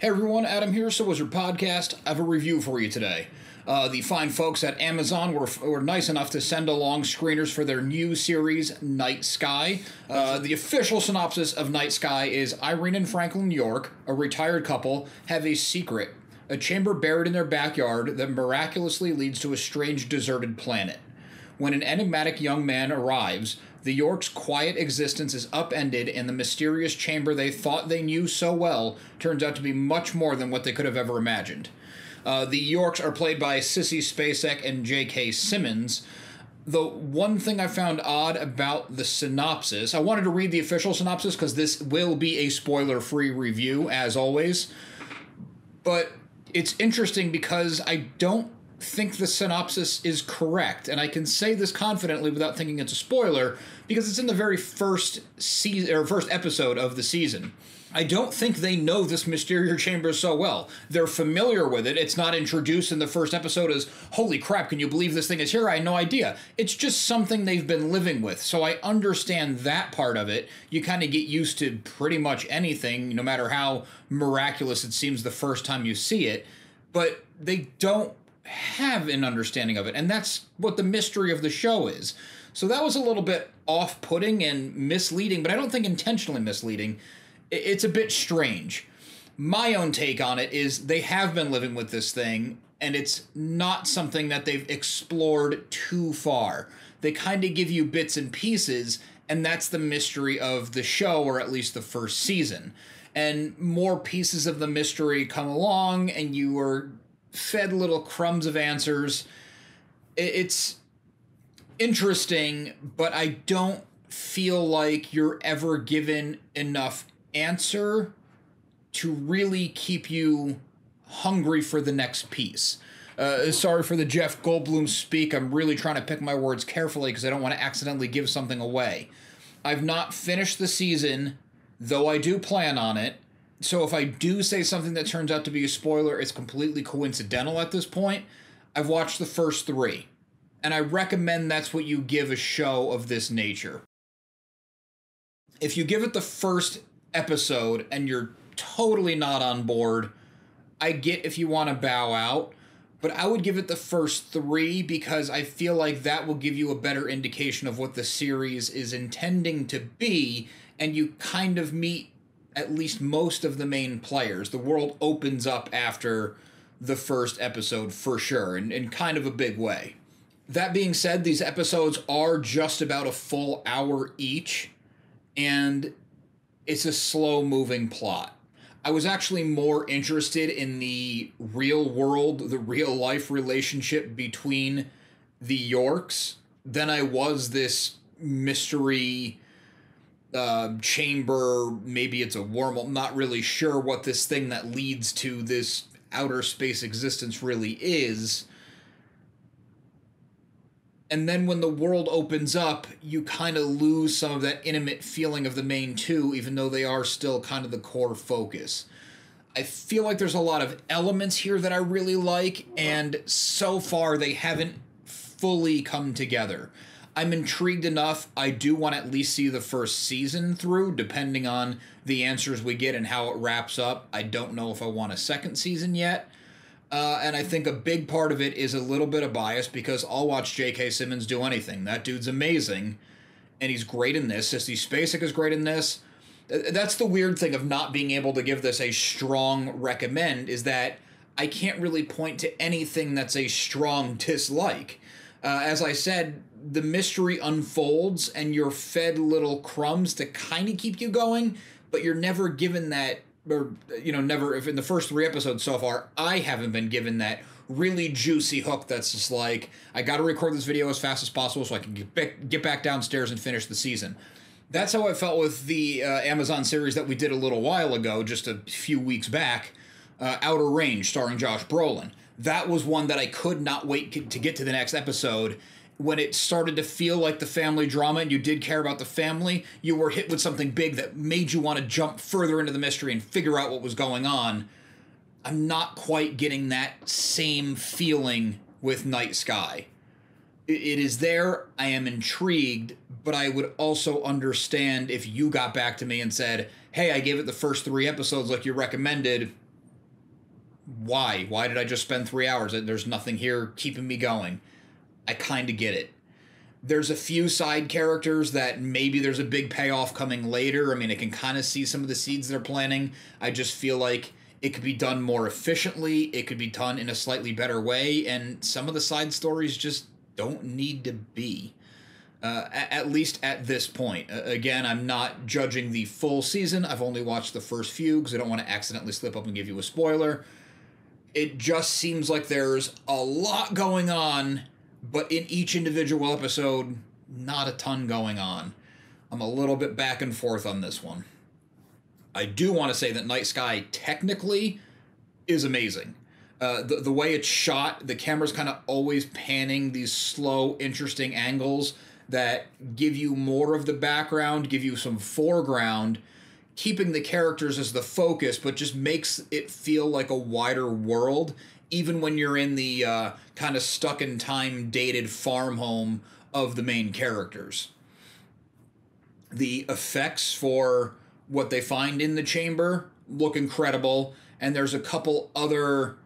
Hey everyone, Adam here, So Wizard Podcast. I have a review for you today. The fine folks at Amazon were nice enough to send along screeners for their new series, Night Sky. The official synopsis of Night Sky is Irene and Franklin York, a retired couple, have a secret, a chamber buried in their backyard that miraculously leads to a strange deserted planet. When an enigmatic young man arrives, the Yorks' quiet existence is upended, and the mysterious chamber they thought they knew so well turns out to be much more than what they could have ever imagined. The Yorks are played by Sissy, Spacek, and J.K. Simmons. The one thing I found odd about the synopsis, I wanted to read the official synopsis because this will be a spoiler-free review, as always, but it's interesting because I don't think the synopsis is correct, and I can say this confidently without thinking it's a spoiler because it's in the very first episode of the season. I don't think they know this mysterious chamber so well. They're familiar with it. It's not introduced in the first episode as, holy crap, can you believe this thing is here? I had no idea. It's just something they've been living with. So I understand that part of it. You kind of get used to pretty much anything, no matter how miraculous it seems the first time you see it. But they don't have an understanding of it, and that's what the mystery of the show is. So that was a little bit off-putting and misleading, but I don't think intentionally misleading. It's a bit strange. My own take on it is they have been living with this thing, and it's not something that they've explored too far. They kind of give you bits and pieces, and that's the mystery of the show, or at least the first season. And more pieces of the mystery come along, and you are fed little crumbs of answers. It's interesting, but I don't feel like you're ever given enough answer to really keep you hungry for the next piece. Sorry for the Jeff Goldblum speak. I'm really trying to pick my words carefully because I don't want to accidentally give something away. I've not finished the season, though I do plan on it. So if I do say something that turns out to be a spoiler, it's completely coincidental at this point. I've watched the first 3, and I recommend that's what you give a show of this nature. If you give it the first episode and you're totally not on board, I get if you want to bow out, but I would give it the first 3 because I feel like that will give you a better indication of what the series is intending to be, and you kind of meet at least most of the main players. The world opens up after the first episode for sure, in kind of a big way. That being said, these episodes are just about a full hour each, and it's a slow-moving plot. I was actually more interested in the real world, the real-life relationship between the Yorks than I was this mystery chamber. Maybe it's a wormhole. I'm not really sure what this thing that leads to this outer space existence really is. And then when the world opens up, you kind of lose some of that intimate feeling of the main 2, even though they are still kind of the core focus. I feel like there's a lot of elements here that I really like, and so far they haven't fully come together. I'm intrigued enough. I do want to at least see the first season through, depending on the answers we get and how it wraps up. I don't know if I want a second season yet. And I think a big part of it is a little bit of bias because I'll watch J.K. Simmons do anything. That dude's amazing, and he's great in this. Sissy Spacek is great in this. That's the weird thing of not being able to give this a strong recommend, is that I can't really point to anything that's a strong dislike. As I said, the mystery unfolds and you're fed little crumbs to kind of keep you going, but you're never given that, or, never, if in the first 3 episodes so far, I haven't been given that really juicy hook that's just like, I got to record this video as fast as possible so I can get back downstairs and finish the season. That's how I felt with the Amazon series that we did a little while ago, just a few weeks back, Outer Range, starring Josh Brolin. That was one that I could not wait to get to the next episode. When it started to feel like the family drama and you did care about the family, you were hit with something big that made you want to jump further into the mystery and figure out what was going on. I'm not quite getting that same feeling with Night Sky. It is there, I am intrigued, but I would also understand if you got back to me and said, hey, I gave it the first 3 episodes like you recommended, why? Why did I just spend 3 hours? There's nothing here keeping me going. I kind of get it. There's a few side characters that maybe there's a big payoff coming later. I mean, I can kind of see some of the seeds they're planting. I just feel like it could be done more efficiently. It could be done in a slightly better way. And some of the side stories just don't need to be. At least at this point. Again, I'm not judging the full season. I've only watched the first few because I don't want to accidentally slip up and give you a spoiler. It just seems like there's a lot going on, but in each individual episode, not a ton going on. I'm a little bit back and forth on this one. I do want to say that Night Sky technically is amazing. The way it's shot, the camera's kind of always panning these slow, interesting angles that give you more of the background, give you some foreground, keeping the characters as the focus, but just makes it feel like a wider world, even when you're in the kind of stuck-in-time, dated farm home of the main characters. The effects for what they find in the chamber look incredible, and there's a couple other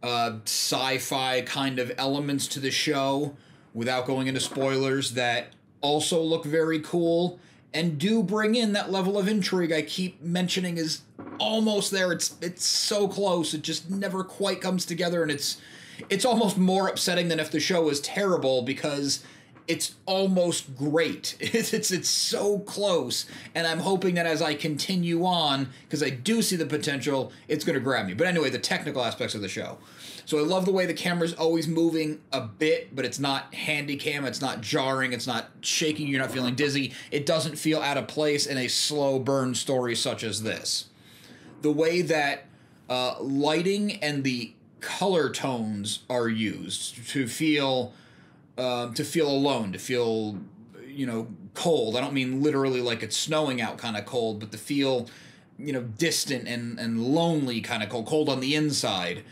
sci-fi kind of elements to the show, without going into spoilers, that also look very cool and do bring in that level of intrigue I keep mentioning is almost there. It's so close. It just never quite comes together, and it's almost more upsetting than if the show was terrible because it's almost great. It's so close, and I'm hoping that as I continue on, because I do see the potential, it's going to grab me. But anyway, the technical aspects of the show. So I love the way the camera's always moving a bit, but it's not handy cam, it's not jarring, it's not shaking, you're not feeling dizzy. It doesn't feel out of place in a slow burn story such as this. The way that lighting and the color tones are used to feel alone, to feel, cold. I don't mean literally like it's snowing out kind of cold, but to feel, distant and lonely kind of cold on the inside.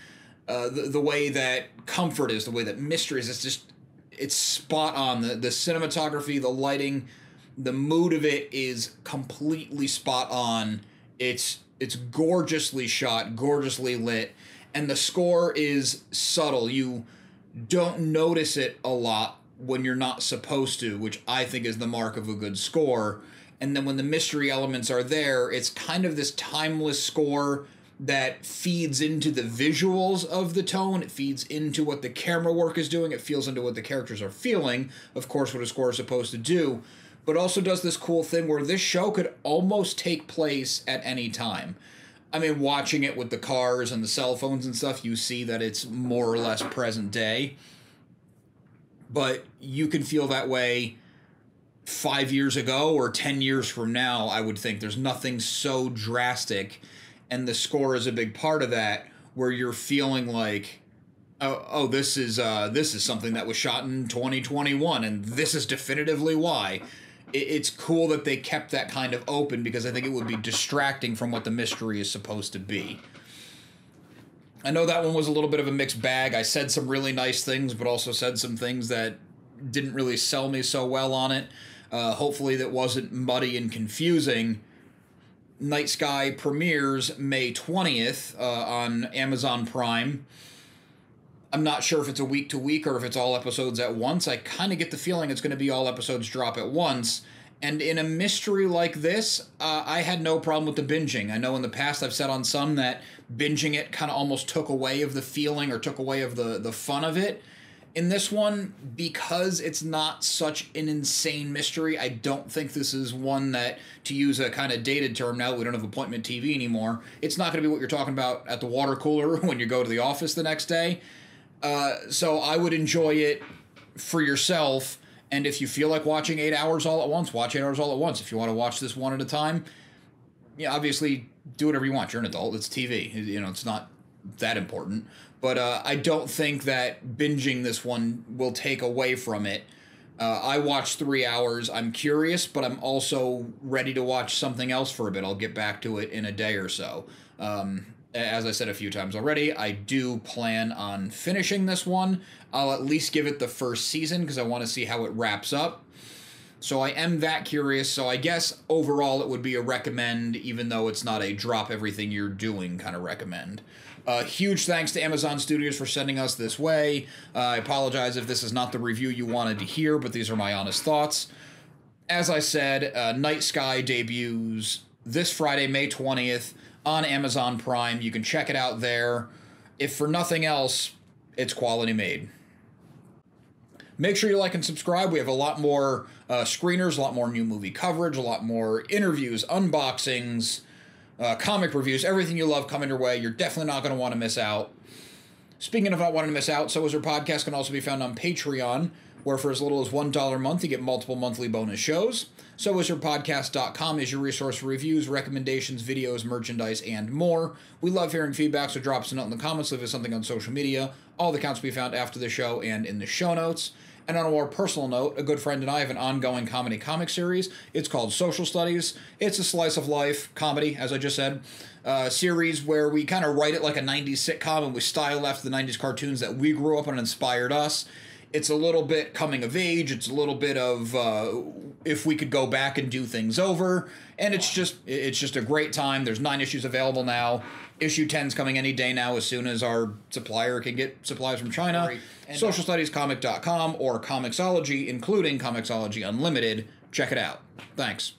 The way that comfort is, the way that mystery is, it's spot on. The cinematography, the lighting, the mood of it is completely spot on. It's gorgeously shot, gorgeously lit, and the score is subtle. You don't notice it a lot when you're not supposed to, which I think is the mark of a good score. And then when the mystery elements are there, it's kind of this timeless score that feeds into the visuals of the tone. It feeds into what the camera work is doing. It feels into what the characters are feeling, of course, what a score is supposed to do, but also does this cool thing where this show could almost take place at any time. I mean, watching it with the cars and the cell phones and stuff, you see that it's more or less present day, but you can feel that way 5 years ago or 10 years from now. I would think there's nothing so drastic, and the score is a big part of that, where you're feeling like, oh, this is something that was shot in 2021, and this is definitively why. It's cool that they kept that kind of open, because I think it would be distracting from what the mystery is supposed to be. I know that one was a little bit of a mixed bag. I said some really nice things, but also said some things that didn't really sell me so well on it. Hopefully that wasn't muddy and confusing. Night Sky premieres May 20th on Amazon Prime. I'm not sure if it's a week-to-week or if it's all episodes at once. I kind of get the feeling it's going to be all episodes drop at once. And in a mystery like this, I had no problem with the binging. I know in the past I've said on some that binging it kind of almost took away of the feeling or took away of the fun of it. In this one, because it's not such an insane mystery, I don't think this is one that, to use a kind of dated term now that we don't have appointment TV anymore, it's not going to be what you're talking about at the water cooler when you go to the office the next day. So I would enjoy it for yourself, and if you feel like watching 8 hours all at once, watch 8 hours all at once. If you want to watch this one at a time, yeah, obviously do whatever you want. You're an adult. It's TV. It's not that important. But I don't think that binging this one will take away from it. I watched 3 hours. I'm curious, but I'm also ready to watch something else for a bit. I'll get back to it in a day or so. As I said a few times already, I do plan on finishing this one. I'll at least give it the first season because I want to see how it wraps up. So I am that curious. So I guess overall it would be a recommend, even though it's not a drop everything you're doing kind of recommend. Huge thanks to Amazon Studios for sending us this way. I apologize if this is not the review you wanted to hear, but these are my honest thoughts. As I said, Night Sky debuts this Friday, May 20th, on Amazon Prime. You can check it out there. If for nothing else, it's quality made. Make sure you like and subscribe. We have a lot more screeners, a lot more new movie coverage, a lot more interviews, unboxings, comic reviews, everything you love coming your way. You're definitely not going to want to miss out. Speaking of not wanting to miss out, So Is Her Podcast can also be found on Patreon, where for as little as $1 a month, you get multiple monthly bonus shows. SoIsHerPodcast.com is your resource for reviews, recommendations, videos, merchandise, and more. We love hearing feedback, so drop us a note in the comments, leave us something on social media. All the accounts will be found after the show and in the show notes. And on a more personal note, a good friend and I have an ongoing comedy comic series. It's called Social Studies. It's a slice of life comedy, as I just said, series where we kind of write it like a 90s sitcom and we style after the 90s cartoons that we grew up on and inspired us. It's a little bit coming of age. It's a little bit of if we could go back and do things over. And it's just a great time. There's 9 issues available now. Issue 10's coming any day now as soon as our supplier can get supplies from China. SocialStudiesComic.com or Comixology, including Comixology Unlimited. Check it out. Thanks.